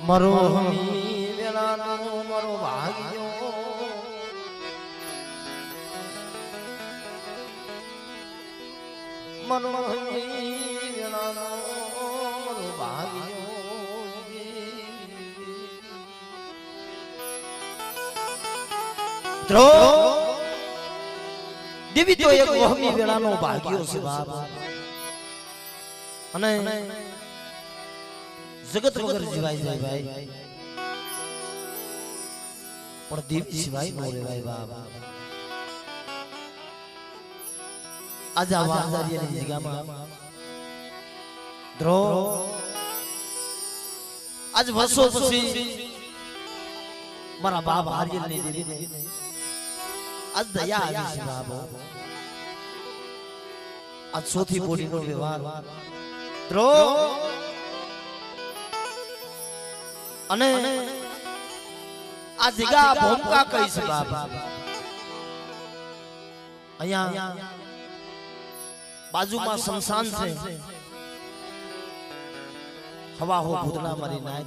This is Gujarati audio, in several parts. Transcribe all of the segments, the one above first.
મરો હમી વેલાનો મરો ભાગ્યો મરો હમી વેલાનો મરો ભાગ્યો દ્રો દેવી તો એક વહમી વેલાનો ભાગ્યો છે બાપ અને જગત વગર જીવાય જાય ભાઈ પણ દેવી સિવાય નો રેવાય બાબા આજ આ વાજારીની જગ્યામાં દ્રો આજ વર્ષો પછી મારા બાપ હારિયલની દેવીને આજ દયા આવી છે બાબા આજ સોથી બોડીનો વ્યવહાર દ્રો અને આ જગ્યા ભૂમકા કઈ છે બાબા અહીંયા બાજુમાં શમશાન છે હવા હો ભૂતળા મારી નાય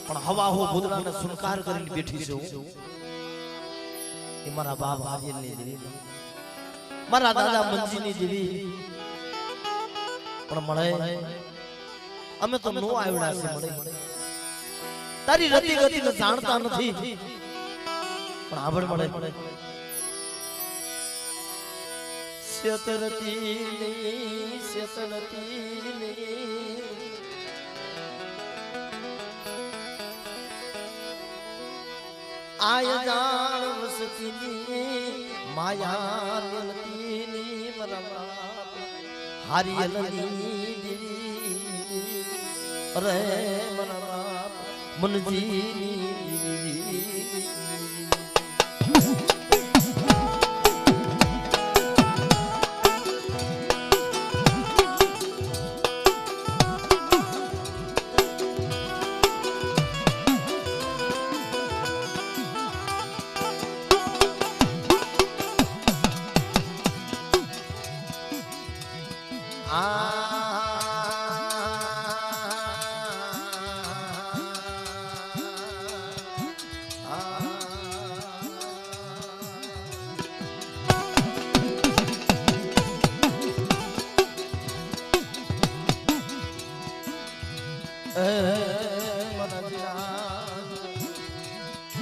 પણ હવા હો ભૂતળાને સુનકાર કરીને બેઠી છે એ મારા બાપ હારિયલની દેવી મારા દાદા મંજીની દેવી પણ મળે અમે તો નો આવડા છે મળે તારી રતિ ગતિ ને જાણતા નથી પણ આવડ મળે શેતરતી આય જાણ વસતીની માયા નલતીની મરવા હારિયલની દેવી અરે મનવા મનજી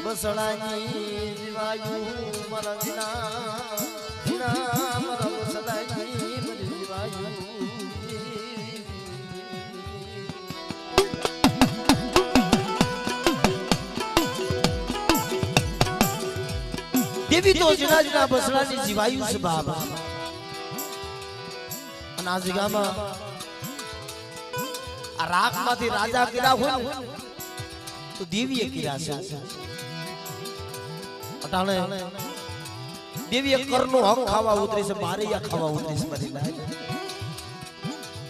બસડાની જીવાયુ મારા જીના મારા બસડાની જીવાયુ દેવી તો જીના બસડાની જીવાયુ છે બાબા અને આ જગ્યામાં આ રાખમાંથી રાજા કર્યા હોય ને તો દેવીએ કર્યા છે અટાણે દેવીએ કરનો હક ખાવા ઉતરી છે બારૈયા ખાવા ઉતરી છે બધી લાય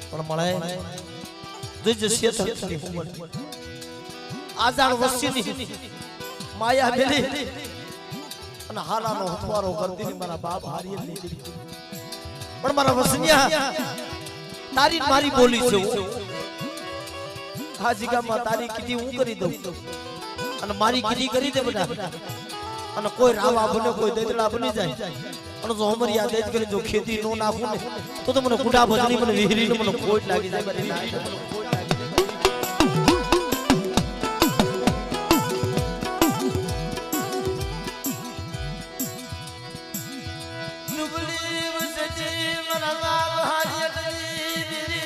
પણ મળે દુજ શેતરની ઉમર આજાણ વસ્તીની માયા બેલી અને હાલાનો હથવારો કરતી મારા બાપ હારિયલની દેવી પણ મારા વસનિયા તારી મારી બોલી છે આ જગ્યામાં તારી કીધી હું કરી દઉં અને મારી કીધી કરી દે બધા અને કોઈ રાવા બને કોઈ દેદડા બની જાય અને જો અમારી આ દેજ કરી જો ખેતી નો નાખું ને તો મને ગુડા ભજની મને વિહરીને મને ખોટ લાગી જાય બધી નુબલી વસજે મારા બાપ હારિયલની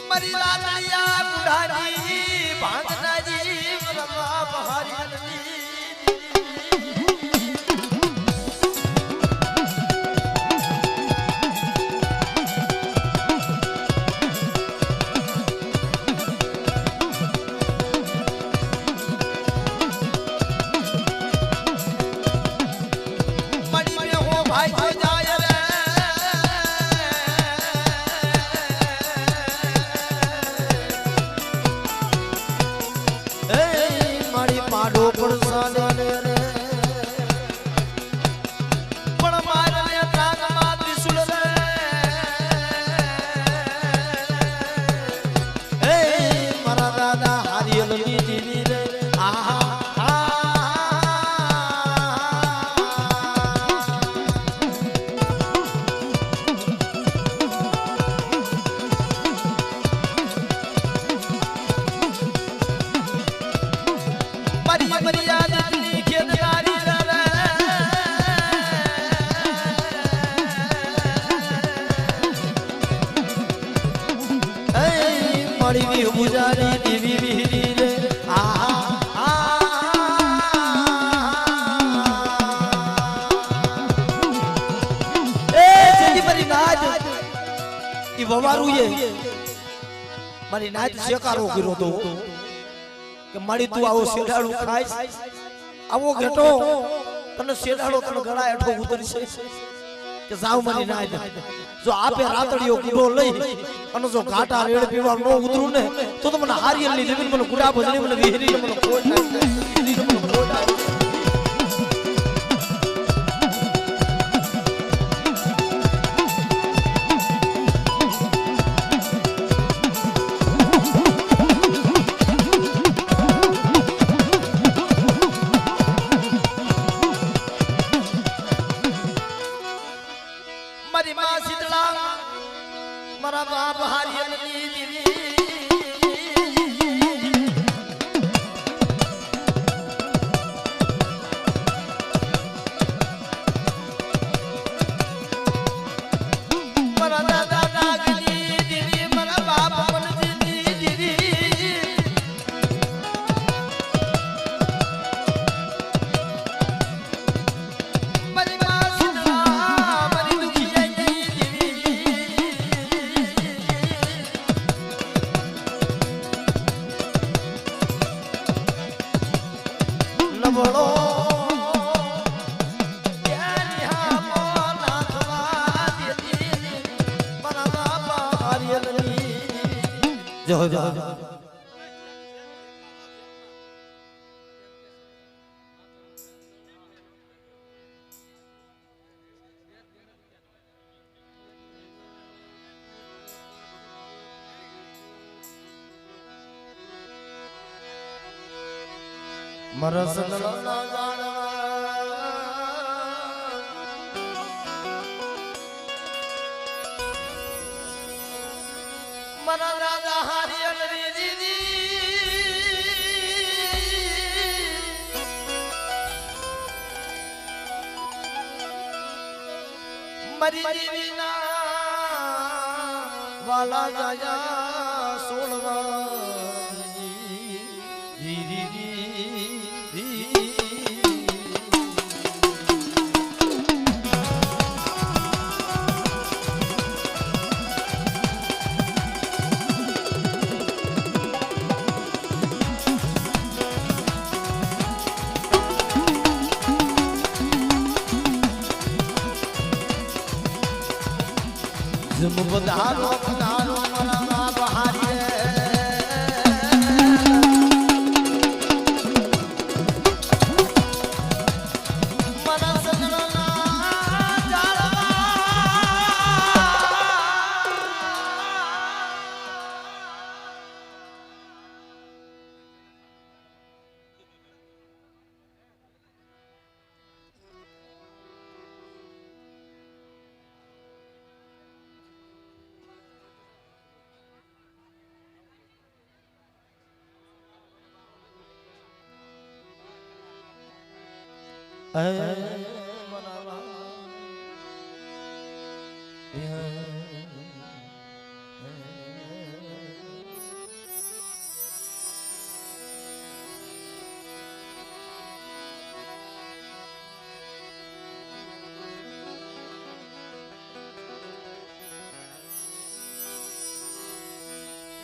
મરી લાલિયા બુઢાજી ભાંગનાજી મારા બાપ હારિયલની ભાઈ કોઈ જાય રે મારી પાડો પડસાને રે પણ મારને તાગમાં ત્રિશુલ રે હે મારા દાદા હારિયલની દીવી રે આહા મારી પૂજારી દેવી વિહરી રે મારી નાચ ઈ વવારુએ મારી નાચ શેકારો કર્યો તો કે મારી તું આવો શેડાળું ખાઈસ આવો ઘેટો તને શેડાળો તને ગળા હેઠો ઉતરશે કે જાવ મારી નાચ જો આપે રાતડીઓ કુડો લઈ અને જો ઘાટા રેડ પીવા નો ઉતરું ને તો મને હારિયલની જમીન મને ગુડા ભજણી મને વિહરી મને ખોટ મારી માં શીતળા મારા બાપ હારિયલની દીવી મારા દાદા નાગની દીવી મારા બાપ મનજીની દીવી મારી માં શીતળા મારી દુખિયાની નબળો જો જો મરસ નલના મારા દાદા હારિયલની દીદી મારી દીવીના વાલા જાયા સોળવા જમ બધારો પધારો મારા બહારી મારા સજણના જાળવા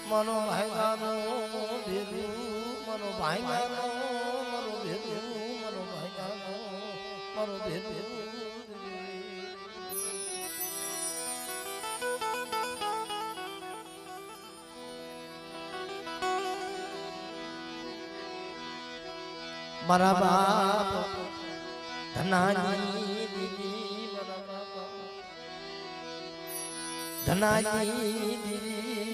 મનો ભાઈનો ભેદુ મનો ભાઈનો મનો ભેદુ મનો ભાઈનો મનો ભેદુ મારા બાપ ધનાની દીદી મારા બાપ ધનાની દીદી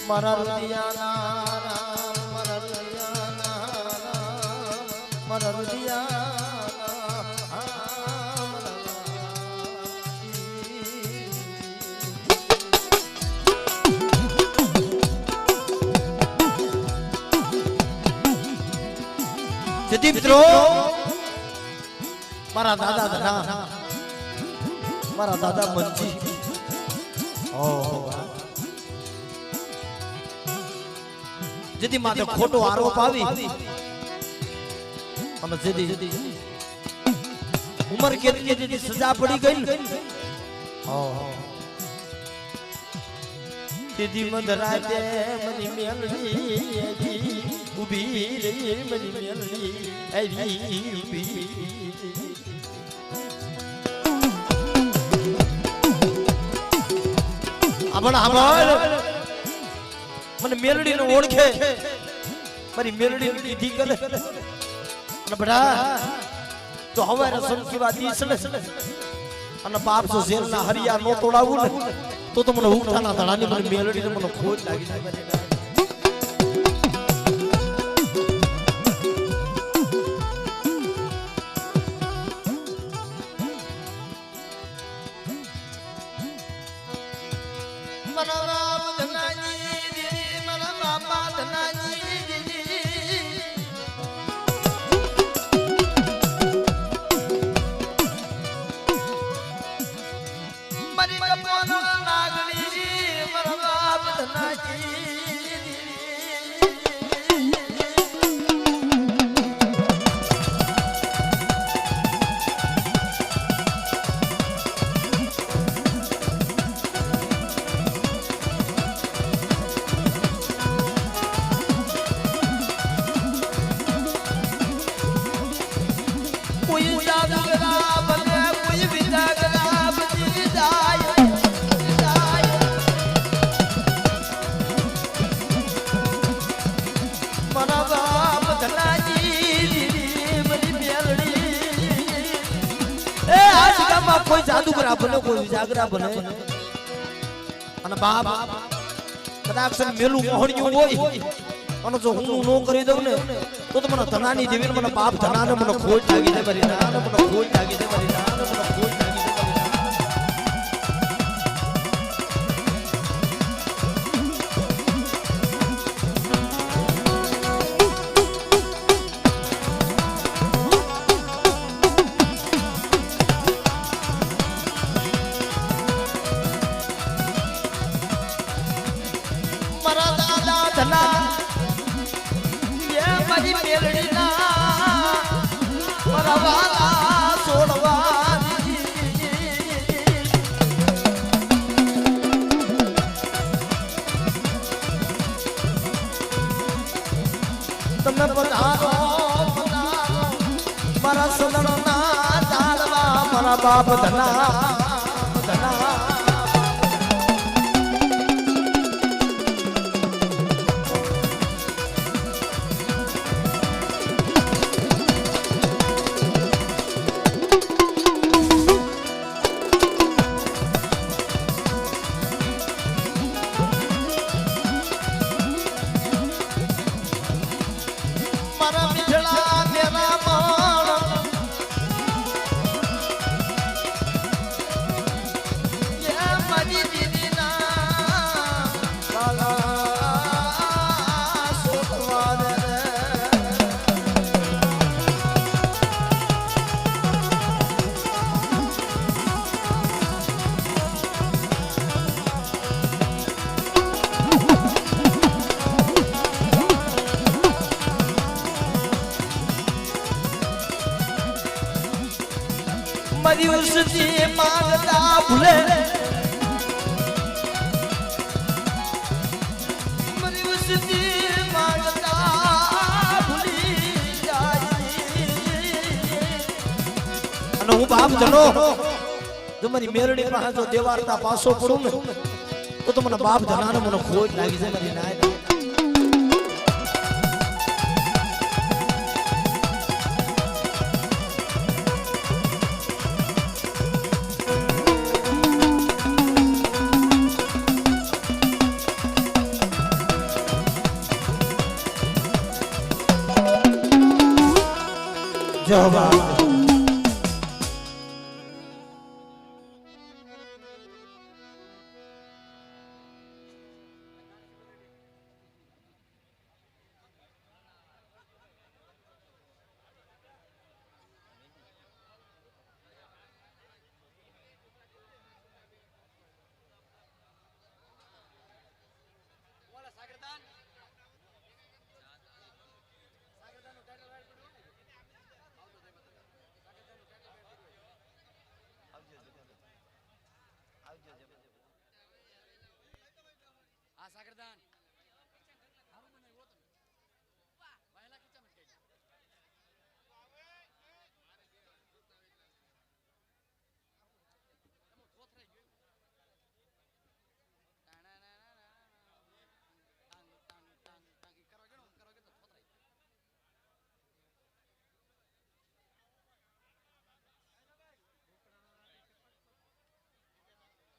મારા રુદિયાના રામ મારા રુદિયાના રામ મારા રુદિયાના જેથી મિત્રો મારા દાદા ધના મારા દાદા મંજી જેથી માથે ખોટો આરોપ આવી અને જેથી ઉમર કેદની જેથી સજા પડી ગઈ તેથી મધરાતે મની મેલડી ઉભી રહી મની મેલડી આવી ઉભી મને મેલડી નો ઓળખે મારી મેલડી ની કીધી કરે અને બડા તો હવે રસમ કી વાત ઈસલે અને બાપ સો જેલ ના હરિયા નો તોડાવું ને તો મને ઉઠાના ધડાની મને મેલડી ને મને ખોજ લાગી જાય કોઈ જાદુગરા બને કોઈ વિજાગરા બને અને બાપ કદાચ મેલું મોહણિયું હોય અને જો હું નો કરી દઉં ને તો મને ધનાની દેવી મને બાપ ધનાને મને ખોટ લાગી જાય મારી નાને મને ખોટ લાગી જાય મારી નાને મને ખોટ લાગી જાય તમે પધારો મારા સદનના તાળવા મારા બાપ ધના ધના मरी उसकी मांगता भूले मरी અને હું બાપ જનો તમારી મેરડી પાસે જો દેવારતા પાસો પડું ને તો મને બાપ જનાને મને ખોટ લાગી જાય મારી નાય જવા